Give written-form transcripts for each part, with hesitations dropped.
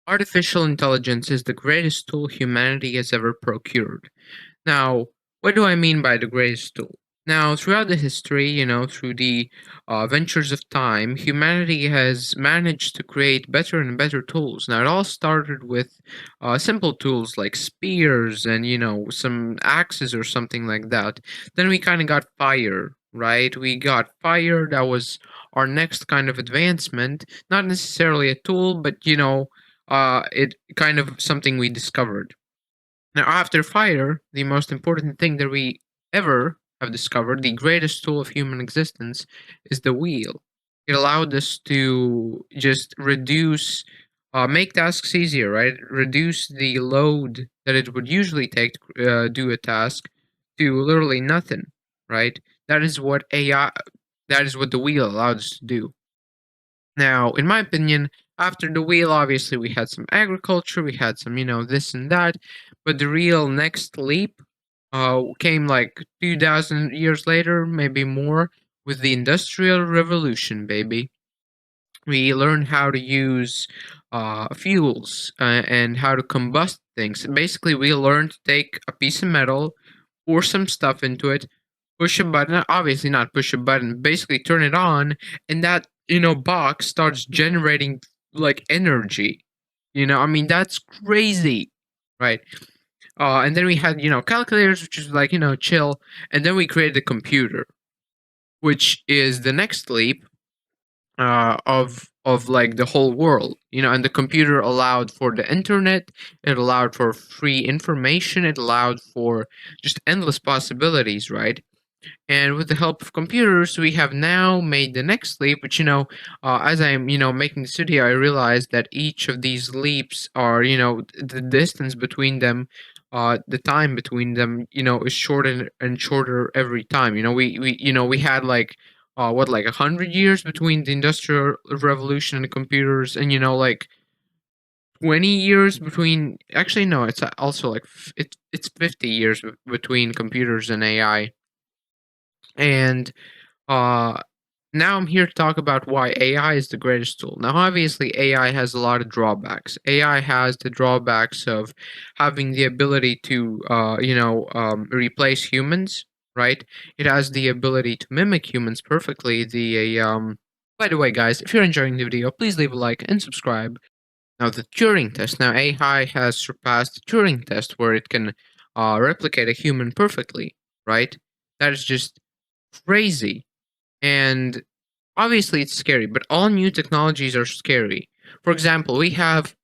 Artificial intelligence is the greatest tool humanity has ever procured. Now, what do I mean by the greatest tool? Now, throughout the history, through the ventures of time, humanity has managed to create better and better tools. Now, it all started with simple tools like spears and, some axes or something like that. Then we kind of got fire, right? We got fire. That was our next kind of advancement. Not necessarily a tool, but, it kind of something we discovered. Now, after fire, the most important thing that we ever have discovered, the greatest tool of human existence, is the wheel. It allowed us to just make tasks easier, right? Reduce the load that it would usually take to do a task to literally nothing, right? That is what that is what the wheel allowed us to do. Now, in my opinion, after the wheel, obviously we had some agriculture, we had some, this and that, but the real next leap came like 2,000 years later, maybe more, with the Industrial Revolution, baby. We learned how to use fuels and how to combust things. Basically, we learned to take a piece of metal, pour some stuff into it, push a button, obviously not push a button, basically turn it on, and that, box starts generating like energy. I mean, that's crazy, right? And then we had, calculators, which is like, chill. And then we created a computer, which is the next leap of like the whole world, and the computer allowed for the internet, it allowed for free information, it allowed for just endless possibilities, right? And with the help of computers, we have now made the next leap, which, as I'm, making this video, I realized that each of these leaps are, the distance between them, the time between them, is shorter and shorter every time. We had like, like 100 years between the Industrial Revolution and the computers, and, like 20 years between, actually, no, it's also like, it's 50 years between computers and AI. And uh, now I'm here to talk about why AI is the greatest tool. Now, obviously, AI has a lot of drawbacks. AI has the drawbacks of having the ability to, replace humans, right? It has the ability to mimic humans perfectly. By the way, guys, if you're enjoying the video, please leave a like and subscribe. Now, the Turing test. Now, AI has surpassed the Turing test, where it can replicate a human perfectly, right? That is just crazy. And obviously, it's scary, but all new technologies are scary. For example, we have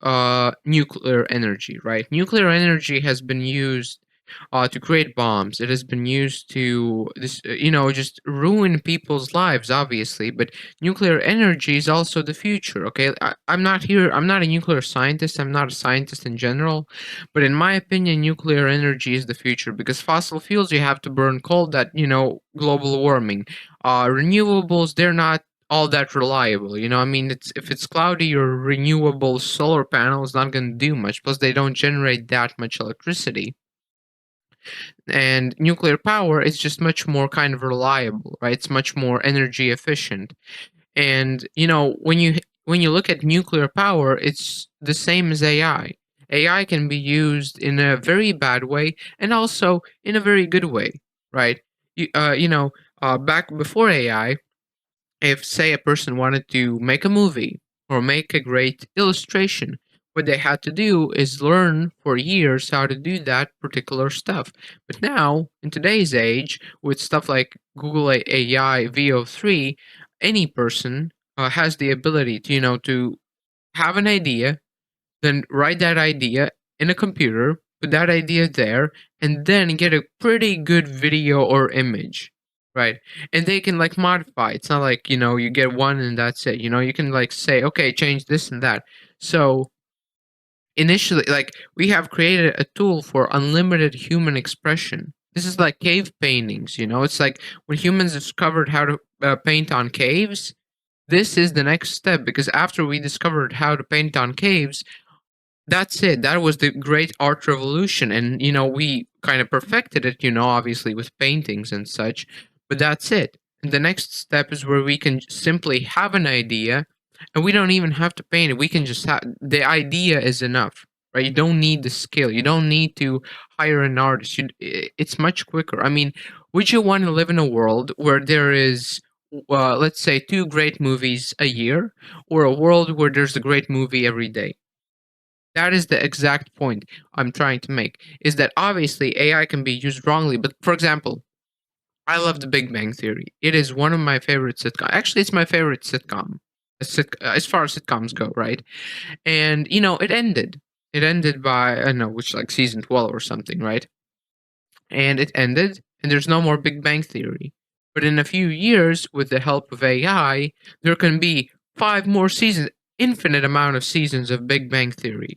nuclear energy, right? Nuclear energy has been used to create bombs. It has been used to just ruin people's lives, obviously. But nuclear energy is also the future. Okay, I'm not here. I'm not a nuclear scientist. I'm not a scientist in general, but in my opinion, nuclear energy is the future because fossil fuels you have to burn coal. That global warming. Renewables, they're not all that reliable. I mean, it's if it's cloudy, your renewable solar panel is not going to do much. Plus, they don't generate that much electricity. And nuclear power is just much more kind of reliable, right? It's much more energy efficient. And when you look at nuclear power, it's the same as AI. AI can be used in a very bad way and also in a very good way, right? Back before AI, if say a person wanted to make a movie or make a great illustration, what they had to do is learn for years how to do that particular stuff. But now, in today's age, with stuff like Google AI VO3, any person has the ability to to have an idea, then write that idea in a computer, put that idea there, and then get a pretty good video or image, right? And they can like modify. It's not like, you get one and that's it. You can like say, okay, change this and that. So initially, like, we have created a tool for unlimited human expression. This is like cave paintings, it's like when humans discovered how to paint on caves. This is the next step because after we discovered how to paint on caves, that's it. That was the great art revolution. And, we kind of perfected it, obviously with paintings and such. But that's it. And the next step is where we can simply have an idea, and we don't even have to paint it. We can just have the idea is enough, right? You don't need the skill. You don't need to hire an artist. It's much quicker. I mean, would you want to live in a world where there is, let's say, two great movies a year, or a world where there's a great movie every day? That is the exact point I'm trying to make. Is that obviously AI can be used wrongly, but for example, I love The Big Bang Theory. It is one of my favorite sitcoms. Actually, it's my favorite sitcom, as far as sitcoms go, right? And it ended. It ended by I don't know, which like season 12 or something, right? And it ended, and there's no more Big Bang Theory. But in a few years, with the help of AI, there can be five more seasons, infinite amount of seasons of Big Bang Theory,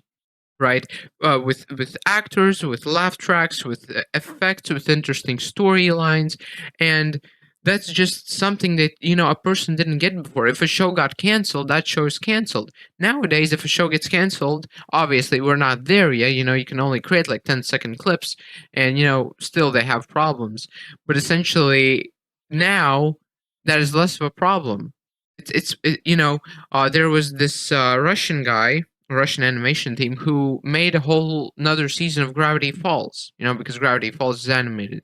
right? With actors, with laugh tracks, with effects, with interesting storylines, and that's just something that a person didn't get before. If a show got canceled, that show is canceled. Nowadays, if a show gets canceled, obviously we're not there yet. You can only create like 10-second clips, and still they have problems. But essentially, now that is less of a problem. There was this Russian guy, Russian animation team, who made a whole another season of Gravity Falls, because Gravity Falls is animated.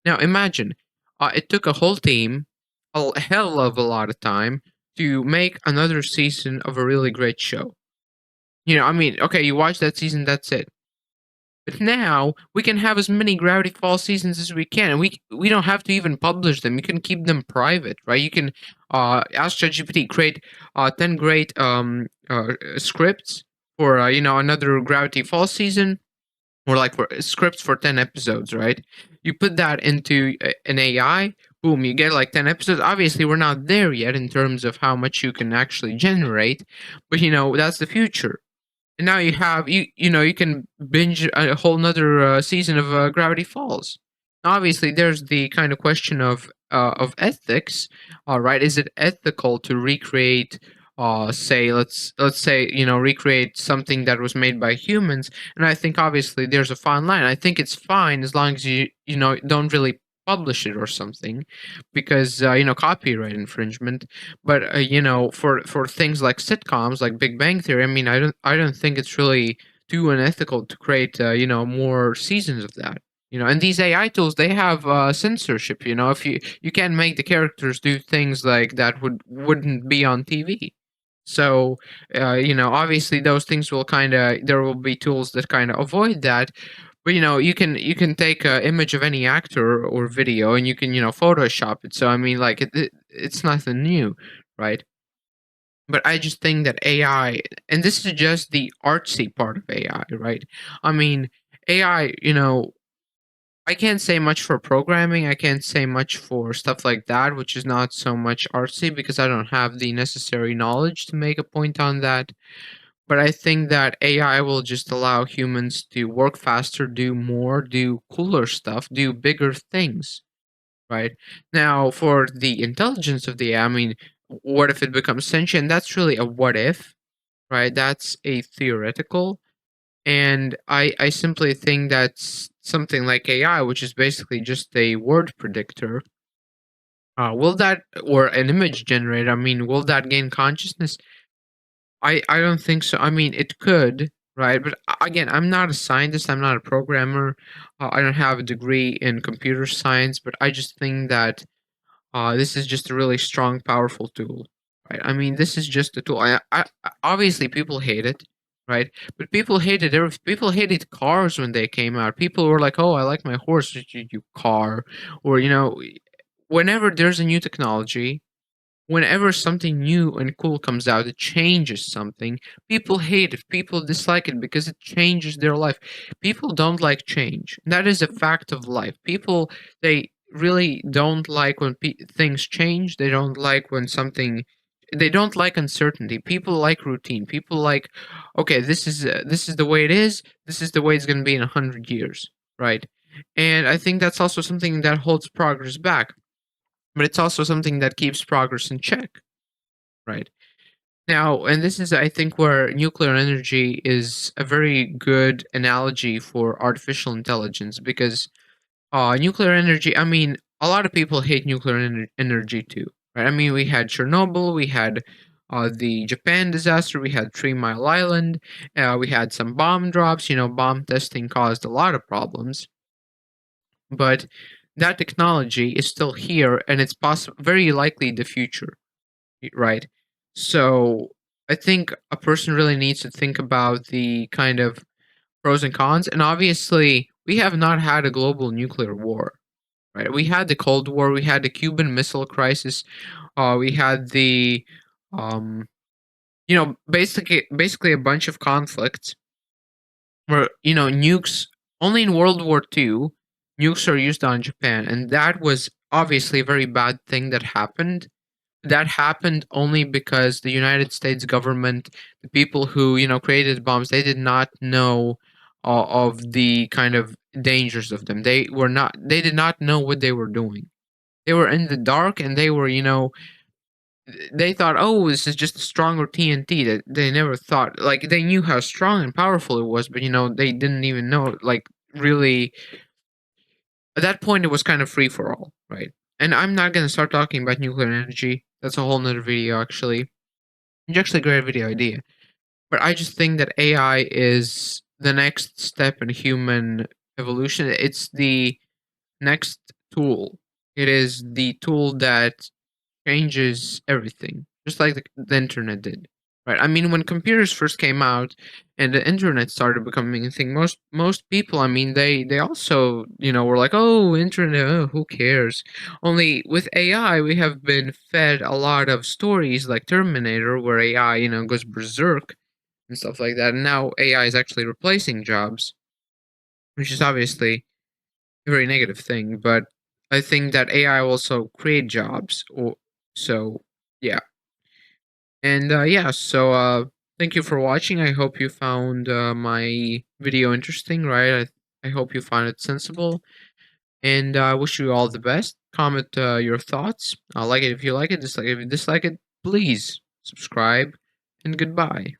Now imagine, it took a whole team a hell of a lot of time to make another season of a really great show. I mean, okay, you watch that season, that's it. But now we can have as many Gravity Falls seasons as we can, and we don't have to even publish them. You can keep them private, right? You can ask ChatGPT create 10 great scripts for another Gravity Falls season, or like for scripts for 10 episodes, right? You put that into an AI, boom, you get like 10 episodes. Obviously, we're not there yet in terms of how much you can actually generate, but that's the future. And now you have you can binge a whole nother season of Gravity Falls. Obviously, there's the kind of question of ethics. All right, is it ethical to recreate, say, let's say recreate something that was made by humans? And I think obviously there's a fine line. I think it's fine as long as you don't really publish it or something, because copyright infringement. But for things like sitcoms, like Big Bang Theory, I mean, I don't think it's really too unethical to create more seasons of that. And these AI tools, they have censorship. If you can't make the characters do things like that wouldn't be on TV. So obviously those things will kind of there will be tools that kind of avoid that. But you can take an image of any actor or video, and you can Photoshop it. So I mean, like it's nothing new, right? But I just think that AI, and this is just the artsy part of AI, right? I mean, AI, I can't say much for programming. I can't say much for stuff like that, which is not so much artsy because I don't have the necessary knowledge to make a point on that. But I think that AI will just allow humans to work faster, do more, do cooler stuff, do bigger things, right? Now, for the intelligence of the AI, I mean, what if it becomes sentient? That's really a what if, right? That's a theoretical. And I simply think that's something like AI, which is basically just a word predictor. Will that, or an image generator, I mean, will that gain consciousness? I don't think so. I mean, it could, right? But again, I'm not a scientist. I'm not a programmer. I don't have a degree in computer science. But I just think that this is just a really strong, powerful tool, right? I mean, this is just a tool. Obviously people hate it, right? But people hated people hated cars when they came out. People were like, "Oh, I like my horse, you car," or whenever there's a new technology, whenever something new and cool comes out, it changes something. People hate it. People dislike it because it changes their life. People don't like change. That is a fact of life. People, they really don't like when things change. They don't like when something. They don't like uncertainty. People like routine. People like, okay, this is the way it is. This is the way it's going to be in 100 years, right? And I think that's also something that holds progress back, but it's also something that keeps progress in check, right? Now, and this is, I think, where nuclear energy is a very good analogy for artificial intelligence, because nuclear energy, I mean, a lot of people hate nuclear energy too, right? I mean, we had Chernobyl, we had the Japan disaster, we had 3 Mile Island, we had some bomb drops. Bomb testing caused a lot of problems, but that technology is still here, and it's possible, very likely the future, right? So I think a person really needs to think about the kind of pros and cons, and obviously we have not had a global nuclear war, right? We had the Cold War, we had the Cuban Missile Crisis, we had the basically a bunch of conflicts where nukes, only in World War II nukes are used on Japan, and that was obviously a very bad thing that happened. That happened only because the United States government, the people who created bombs, they did not know of the kind of dangers of them. They did not know what they were doing. They were in the dark, and they thought, oh, this is just a stronger TNT. That they never thought, like, they knew how strong and powerful it was, but they didn't even know, like, really. At that point, it was kind of free for all, right? And I'm not gonna start talking about nuclear energy. That's a whole nother video, actually. It's actually a great video idea. But I just think that AI is the next step in human evolution. It's the next tool. It is the tool that changes everything, just like the internet did, right? I mean, when computers first came out and the internet started becoming a thing, most people, I mean, they also were like, oh, internet, oh, who cares? Only with AI, we have been fed a lot of stories like Terminator, where AI goes berserk and stuff like that. And now AI is actually replacing jobs, which is obviously a very negative thing. But I think that AI will also create jobs, or so. Yeah, and yeah. So thank you for watching. I hope you found my video interesting. Right. I hope you found it sensible, and I wish you all the best. Comment your thoughts. Like it if you like it. Dislike it if you dislike it. Please subscribe, and goodbye.